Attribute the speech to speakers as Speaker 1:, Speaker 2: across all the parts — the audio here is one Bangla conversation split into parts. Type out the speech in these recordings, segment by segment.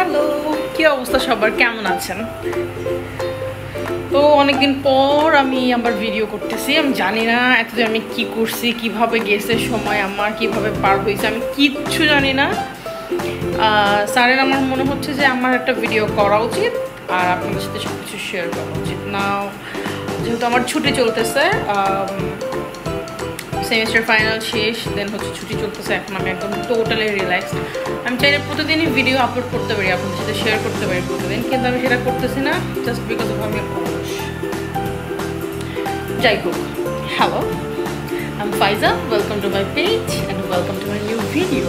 Speaker 1: হ্যালো, কি অবস্থা সবার, কেমন আছেন? তো অনেকদিন পর আমি আবার ভিডিও করতেছি। আমি জানি না এতদিন আমি কি করছি, কিভাবে গেছে সময় আমার, কিভাবে পার হয়েছে, আমি কিচ্ছু জানি না। স্যারের আমার মনে হচ্ছে যে আমার একটা ভিডিও করা উচিত আর আপনাদের সাথে সব কিছু শেয়ার করা উচিত না। যেহেতু আমার ছুটি চলতেছে, সেমিস্টার ফাইনাল শেষ, দেন হচ্ছে ছুটি চলতেছে, এখন আমি একদম টোটালি রিল্যাক্সড। আমি চাইলে প্রতিদিনই ভিডিও আপলোড করতে পারি, আপনাদের সাথে শেয়ার করতে পারি প্রতিদিন, কিন্তু আমি সেটা করতেছি না জাস্ট বিকজ অফ আমি অলস। যাই হোক, hello, I am Faiza, welcome to my page and welcome to my new video.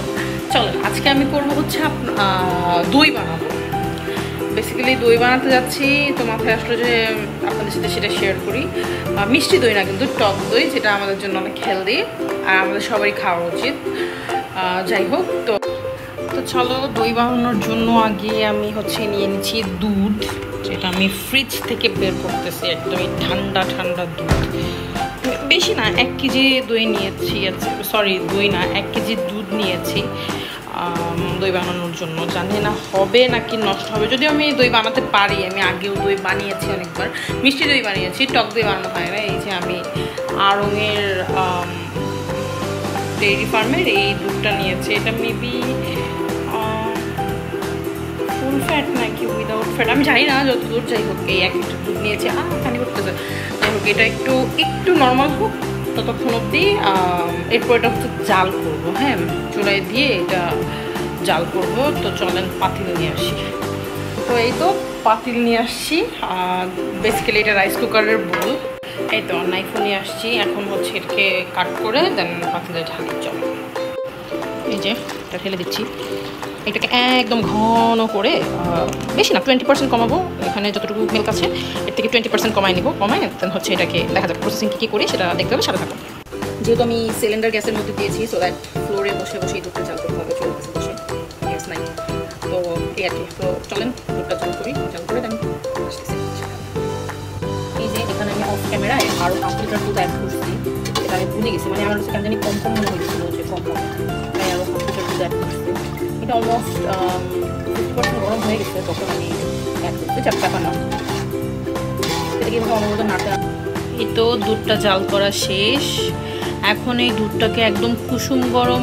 Speaker 1: চলেন, আজকে আমি করবো হচ্ছে দই বানাবো। বেসিক্যালি দই বানাতে যাচ্ছি, তো মাথায় আসলো যে আপনাদের সাথে সেটা শেয়ার করি। মিষ্টি দই না, কিন্তু টক দই, যেটা আমাদের জন্য অনেক হেলদি আর আমাদের সবারই খাওয়া উচিত। যাই হোক, তো চলো, দই বানানোর জন্য আগে আমি হচ্ছে নিয়ে নিচ্ছি দুধ, যেটা আমি ফ্রিজ থেকে বের করতেছি, একদমই ঠান্ডা ঠান্ডা দুধ। বেশি না, 1 কেজি দই নিয়েছি, সরি দই না, 1 কেজি দুধ নিয়েছি দই বানানোর জন্য। জানি না হবে নাকি নষ্ট হবে, যদিও আমি দই বানাতে পারি, আমি আগেও দই বানিয়েছি অনেকবার, মিষ্টি দই বানিয়েছি, টক দই বানানো হয় না। এই যে আমি আড়ংয়ের ডেইরি ফার্মের এই দুধটা নিয়েছি, এটা মেবি ফুল ফ্যাট নাকি উইদাউট ফ্যাট আমি জানি না, যতদূর। যাই হোক, এই 1 লিটার দুধ নিয়েছি, পানি করতেছে। যাই হোক, এটা একটু নর্মাল হোক ততক্ষণ অবধি। এরপর এটা হচ্ছে জাল করবো, হ্যাঁ, চুলায় দিয়ে এটা জাল করবো। তো চলেন পাতিল নিয়ে আসি। তো এই তো পাতিল নিয়ে আসছি, বেসিক্যালি এটা রাইস কুকারের বোল। এই তো নাইফও নিয়ে আসছি, এখন হচ্ছে এটাকে কাট করে দেন পাতিলে ঢালি। চলো, এই যে এটা ঢেলে দিচ্ছি। এটাকে একদম ঘন করে, বেশি না, 20% কমাবো। এখানে যতটুকু মিল্ক আছে এর থেকে 20% কমাই নিব, কমায় দেন হচ্ছে এটাকে দেখা যাক প্রসেসিং কী করি সেটা দেখতে হবে, সাথে থাকো। যেহেতু আমি সিলিন্ডার গ্যাসের মধ্যে দিয়েছি, সো দ্যাট ফ্লোরে বসে বসে এই দুধটা চাল করতে হবে, চলতেছে বসে, গ্যাস নাই। তো এই আর কি। তো চলেন দুধটা চাল করি, চাল করে দেন আসতেছি। এই যে এখানে আমি অফ ক্যামেরায় আরও 5 লিটার দুধ অ্যাড করছি, এটা আমি ভুলে গেছি, মানে আমার হচ্ছে কেন জানি কম মনে হয়েছিল যে কম তাই আরও 5 লিটার দুধ অ্যাড করছি। এটা অলমোস্ট 50% গরম হয়ে গেছে, তখন আমি অ্যাড করতে ব্যাপার না। এটা কীভাবে অনবরত নাড়তে। এই তো দুধটা জাল করা শেষ। এখন এই দুধটাকে একদম কুসুম গরম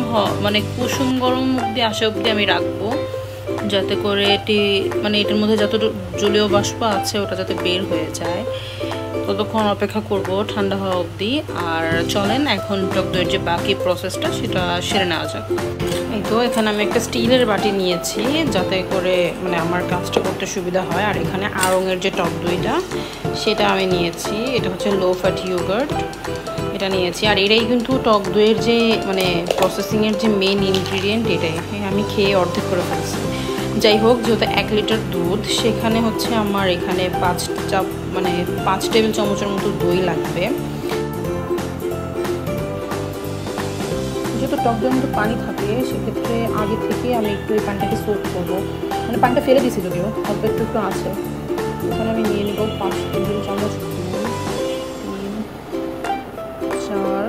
Speaker 1: কুসুম গরম অবধি আসা অবধি আমি রাখবো, যাতে করে এটি মানে এটার মধ্যে যত জলীয় বাষ্প আছে ওটা যাতে বের হয়ে যায়। ততক্ষণ অপেক্ষা করব ঠান্ডা হওয়া অবধি। আর চলেন এখন টক দইয়ের যে বাকি প্রসেসটা সেটা সেরে নেওয়া যাক। এই তো এখানে আমি একটা স্টিলের বাটি নিয়েছি, যাতে করে মানে আমার কাজটা করতে সুবিধা হয়। আর এখানে আড়ংয়ের যে টক দইটা সেটা আমি নিয়েছি, এটা হচ্ছে লো ফ্যাট ইয়োগার্ট, এটা নিয়েছি। আর এটাই কিন্তু টক দইয়ের যে মানে প্রসেসিংয়ের যে মেন ইনগ্রিডিয়েন্ট, এটাই আমি খেয়ে অর্ধেক করে ফেলছি। যাই হোক, যেহেতু 1 লিটার দুধ, সেখানে হচ্ছে আমার এখানে 5 টেবিল চামচের মতো দই লাগবে। যেহেতু টক দইয়ের মতো পানি থাকে, সেক্ষেত্রে আগে থেকে আমি একটু এই পানিটাকে সোক করবো, মানে পানিটা ফেলে দিয়েছি যদিও, অল্প একটু আছে। এখানে আমি নিয়ে নেব 5 টেবিল চামচ, 2, 3, 4,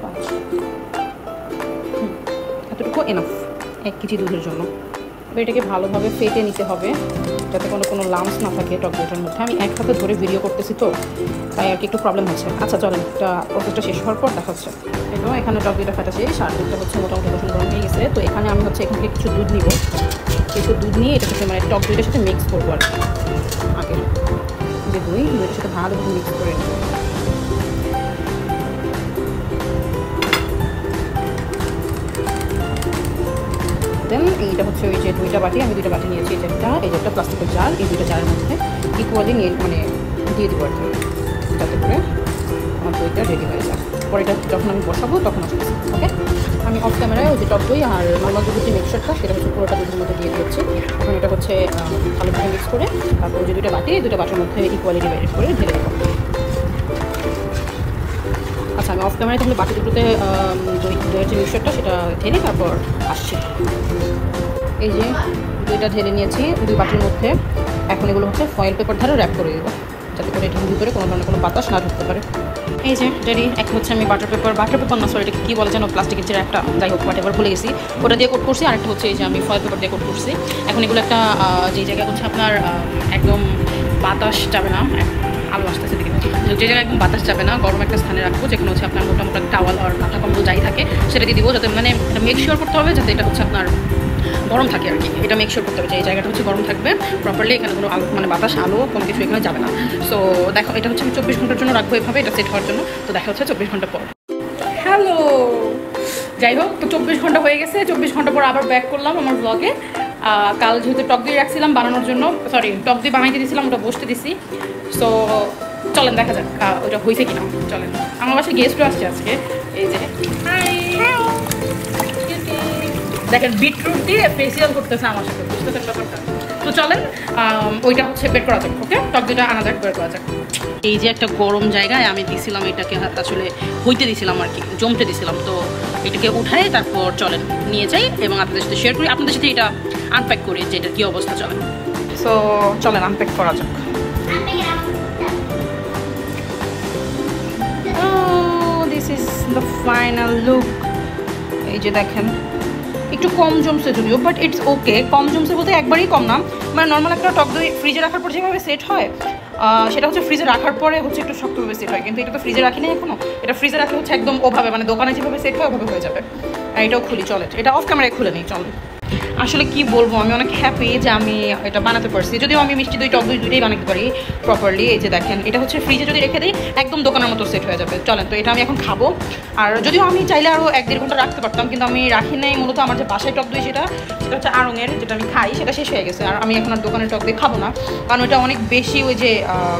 Speaker 1: 5, এতটুকু এনাফ 1 কেজি দুধের জন্য। এটাকে ভালোভাবে ফেটে নিতে হবে, যাতে কোনো লাম্পস না থাকে টক দইটার মধ্যে। আমি এক হাতে ধরে ভিডিও করতেছি, তো তাই আর কি একটু প্রবলেম হচ্ছে। আচ্ছা চলেন, এটা প্রসেসটা শেষ হওয়ার পর দেখা হচ্ছে। এবং এখানে টক দইটা ফাটা শেষ, আর দুধটা হচ্ছে মোটামুটি রসুন গরম হয়ে গেছে। তো এখানে আমি হচ্ছে এখান থেকে কিছু দুধ নিব, কিছু দুধ নিয়ে এটার সাথে মানে টক দইটার সাথে মিক্স করবো আর কি। আগে যে দইটার সাথে ভালোভাবে মিক্স করে নেব। দেন এইটা হচ্ছে ওই যে 2টা বাটি, আমি 2টা বাটি নিয়েছি, এই যে একটা প্লাস্টিকের জার, এই 2টা জারের মধ্যে ইকুয়ালি নিয়ে মানে দিয়ে দেবো আর কি, যাতে করে আমার দইটা রেডি হয়ে যায়। পরে এটা যখন আমি বসাবো তখন আসতেছি। ওকে, আমি অফ ক্যামেরায় ওই যে টক দই আর নর্মাল দুধের যে মিক্সচারটা সেটা হচ্ছে পুরোটা দুধের মধ্যে দিয়ে দিচ্ছি। এখন এটা হচ্ছে ভালোভাবে মিক্স করে তারপর যে 2টা বাটি, 2টা বাটির মধ্যে ইকুয়ালি ডিভাইডেড করে ঢেলে দেবো। আচ্ছা, আমি অফ ক্যামেরায় তাহলে বাটি দুটোতে দইয়ের যে মিক্সচারটা সেটা ঢেলে তারপর আসছি। এই যে দইটা ঢেলে নিয়েছি 2 বাটির মধ্যে। এখন এগুলো হচ্ছে ফয়েল পেপার ধারে র্যাপ করে দেবো, যাতে করে এটার ভিতরে কোনো ধরনের কোনো বাতাস না ঢুকতে পারে। এই যে রেডি। এক হচ্ছে আমি বাটার পেপার না, সরি এটাকে কী বলে যেন, প্লাস্টিকের যে একটা, যাই হোক হোয়াট এভার ভুলে গেছি, ওটা দিয়ে কোট করছি। আরেকটা হচ্ছে এই যে আমি ফয়েল পেপার দিয়ে কোট করছি। এখন এগুলো একটা যে জায়গায় হচ্ছে আপনার একদম বাতাস যাবে না, আলো আসতেছে দিকে, যে জায়গায় একদম বাতাস যাবে না, গরম একটা স্থানে রাখবো, যেখানে হচ্ছে আপনার মোটামুটি টাওয়াল আর কাঁথা কম্বল যাই থাকে সেটা দিয়ে দিব, যাতে মানে এটা মেক শিওর করতে হবে যাতে এটা হচ্ছে আপনার গরম থাকে আর কি। এটা মেক শিওর করতে হবে যে এই জায়গাটা হচ্ছে গরম থাকবে প্রপারলি, এখানে কোনো আলো মানে বাতাস আলো কোনো কিছু এখানে যাবে না। সো দেখো, এটা হচ্ছে আমি 24 ঘন্টার জন্য রাখবো এভাবে, এটা সেট হওয়ার জন্য। তো দেখা হচ্ছে 24 ঘন্টা পর। হ্যালো, যাই হোক, তো 24 ঘন্টা হয়ে গেছে। 24 ঘন্টা পর আবার ব্যাক করলাম আমার ব্লগে। কাল যেহেতু টক দই রাখছিলাম বানানোর জন্য, সরি টক দই বানাইতে দিয়েছিলাম, ওটা বসতে দিছি। সো চলেন দেখা যাক ওটা হয়েছে কিনা। চলেন, আমার বাসায় গেস্টও আসছে আজকে। এই যে দেখেন বিটরুট দিয়ে ফেসিয়াল করতেছে আমার সাথে, বুঝতেছেন ব্যাপারটা। তো চলেন ওইটা হচ্ছে বের করা যাক। ওকে, টক দইটা আনা যাক, বের করা যাক। এই যে একটা গরম জায়গায় আমি দিছিলাম এটাকে, আসলে হইতে দিছিলাম আর কি, জমতে দিছিলাম। তো এটাকে উঠাই তারপর চলেন নিয়ে যাই এবং আপনাদের সাথে শেয়ার করি, আপনাদের সাথে এটা আনপ্যাক করি যে এটা কী অবস্থা। চলেন, সো চলেন আনপ্যাক করা যাক। This is the final look. এই যে দেখেন, একটু কম জমছে যদিও, বাট ইটস ওকে। কম জমছে বলতে একবারই কম না, মানে নর্মাল একটা টক দই ফ্রিজে রাখার পর যেভাবে সেট হয় সেটা হচ্ছে ফ্রিজে রাখার পরে হচ্ছে একটু শক্তভাবে সেট হয়, কিন্তু এটা তো ফ্রিজে রাখি না এখনো। এটা ফ্রিজে রাখলে হচ্ছে একদম ওভাবে, মানে দোকানে যেভাবে সেট হয় ওভাবে হয়ে যাবে। এটাও খুলি, চলে এটা অফ ক্যামেরায় খুলে নিই। চল, আসলে কি বলবো, আমি অনেক হ্যাপি যে আমি এটা বানাতে পারছি, যদিও আমি মিষ্টি দই টক দই দুইটাই বানাতে পারি প্রপারলি। এই যে দেখেন, এটা হচ্ছে ফ্রিজে যদি রেখে দিই একদম দোকানের মতো সেট হয়ে যাবে। চলেন, তো এটা আমি এখন খাবো। আর যদিও আমি চাইলে আরও 1-1.5 ঘন্টা রাখতে পারতাম, কিন্তু আমি রাখি নাই। মূলত আমার যে বাসায় টক দই সেটা হচ্ছে আড়ঙের, যেটা আমি খাই সেটা শেষ হয়ে গেছে। আর আমি এখন আর দোকানের টক দই খাবো না, কারণ ওটা অনেক বেশি ওই যে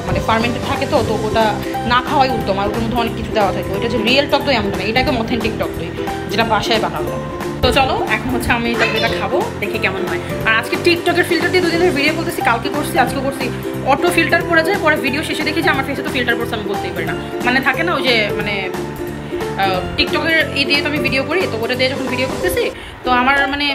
Speaker 1: মানে ফার্মেন্টেড থাকে, তো ওটা না খাওয়াই উত্তম। আর ওটার মধ্যে অনেক কিছু দেওয়া থাকে। ওইটা যে রিয়েল টক দই এমন না, এটা একদম অথেন্টিক টক দই যেটা বাসায় বানাবো। তো চলো এখন হচ্ছে আমি টকদইটা খাবো, দেখি কেমন হয়। আর আজকে টিকটকের ফিল্টার দিয়ে 2 দিন ধরে ভিডিও করতেছি, কালকে করছি আজকে করছি, অটো ফিল্টার পড়ে যায়। পরে ভিডিও শেষে দেখি যে আমার ফেসে তো ফিল্টার পড়ছে, আমি বলতেই পারি না। মানে থাকে না ওই যে মানে টিকটকের এই দিয়ে তো আমি ভিডিও করি, তো ওটা দিয়ে যখন ভিডিও করতেছি তো আমার মানে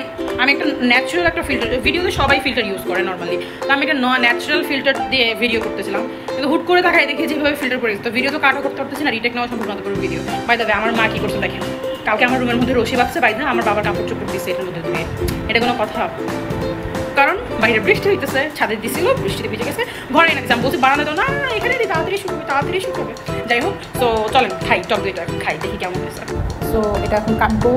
Speaker 1: আমি একটা ন্যাচারাল একটা ফিল্টার, ভিডিওতে সবাই ফিল্টার ইউজ করে নর্মালি, তো আমি একটা ন্যাচারাল ফিল্টার দিয়ে ভিডিও করতেছিলাম, কিন্তু হুট করে তাকাই দেখি যেভাবে ফিল্টার করে, তো ভিডিও তো কাটও করতে পারতেছি না, রিটেক নেওয়া সম্ভব না করে ভিডিও। বাই দ্য ওয়ে, আমার মা কী করছে দেখেন, কালকে আমার রুমের মধ্যে রশি বাঁধছে, বাইরে আমার বাবা কাপড় চোপড় দিচ্ছে এটার মধ্যে ধুয়ে। এটা কোনো কথা? কারণ বাইরে বৃষ্টি হইতেছে, ছাদে দিছিল, বৃষ্টিতে ভিজে গেছে, ঘরে এনে দিচ্ছে। আমি বলছি বানানো তো না, এখানে দিই, তাড়াতাড়ি শুকবে। যাই হোক, তো চলেন খাই, টক দইটা খাই, দেখি কেমন হয়েছে। সো এটা এখন কাটবো।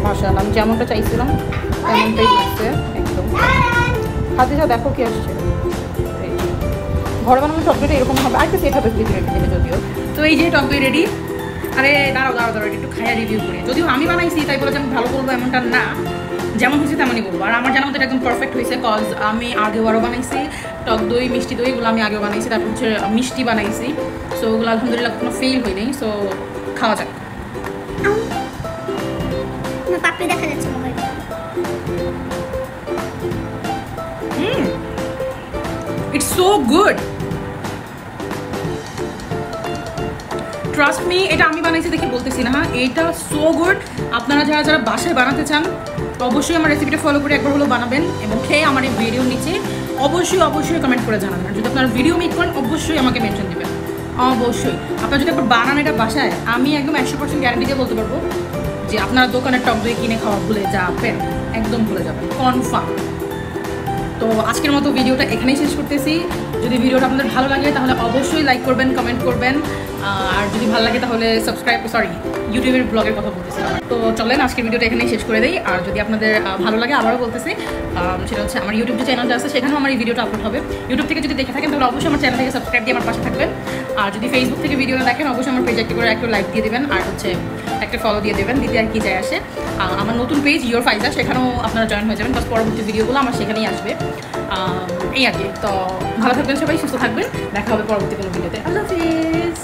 Speaker 1: মাশাআল্লাহ, আমি যেমনটা চাইছিলাম তেমনটাই হচ্ছে একদম। হাতে যা দেখো কি আসছে, ঘরে বানানো টক দইটা এরকম হবে। আরেকটা সেট হবে যদিও। তো এই যে টক দই রেডি। আরে দাঁড়াও একটু খাইয়া রিভিউ করি। যদিও আমি বানাইছি তাই বলে যে আমি ভালো করবো এমনটা না, যেমন হয়েছে তেমনই বলবো। আর আমার জানা মতো একদম পারফেক্ট হয়েছে, কজ আমি আগেও আরও বানাইছি টক দই, মিষ্টি দই, এগুলো আমি আগেও বানাইছি। তারপর হচ্ছে মিষ্টি বানাইছি, সো ওগুলো আলহামদুলিল্লাহ কোনো ফেল হয় নাই। সো খাওয়া যাক।
Speaker 2: পাপড়ি দেখা যাচ্ছে মোবাইলে।
Speaker 1: It's so good, trust me. এটা আমি বানাইছি দেখে বলতেছি না, হ্যাঁ, এটা সো গুড। আপনারা যারা বাসায় বানাতে চান অবশ্যই আমার রেসিপিটা ফলো করে একবার হলেও বানাবেন, এবং খেয়ে আমার এই ভিডিওর নিচে অবশ্যই কমেন্ট করে জানাবেন। আর যদি আপনারা ভিডিও মেক করেন অবশ্যই আমাকে মেনশন দেবেন, অবশ্যই। আপনারা যদি একবার বানান এটা বাসায়, আমি একদম 100% গ্যারান্টি দিয়ে বলতে পারবো যে আপনারা দোকানের টক দই কিনে খাওয়া ভুলে যাবেন, একদম ভুলে যাবেন, কনফার্ম। তো আজকের মতো ভিডিওটা এখানেই শেষ করতেছি। যদি ভিডিওটা আপনাদের ভালো লাগে তাহলে অবশ্যই লাইক করবেন, কমেন্ট করবেন, আর যদি ভালো লাগে তাহলে ইউটিউবের ব্লগের কথা বলতেছিলাম। তো চলেন আজকের ভিডিওটা এখানেই শেষ করে দিই। আর যদি আপনাদের ভালো লাগে আবারও বলতেছি, সেটা হচ্ছে আমার ইউটিউব যে চ্যানেলটা আছে সেখানেও আমার এই ভিডিওটা আপলোড হবে। ইউটিউব থেকে যদি দেখে থাকেন তাহলে অবশ্যই আমার চ্যানেল থেকে সাবস্ক্রাইব দিয়ে আমার পাশে থাকবেন। আর যদি ফেসবুক থেকে ভিডিওটা দেখেন অবশ্যই আমার পেজ একটু লাইক দিয়ে দেবেন, আর হচ্ছে একটা ফলো দিয়ে দেবেন। দিতে আর কি যায় আসে। আমার নতুন পেজ ইয়োর ফাইজা, সেখানেও আপনারা জয়েন হয়ে যাবেন, বাস পরবর্তী ভিডিওগুলো আমার সেখানেই আসবে। এই আর কি। তো ভালো থাকবেন সবাই, সুস্থ থাকবেন, দেখা হবে পরবর্তী কোনো ভিডিওতে। আল্লাহ হাফিজ।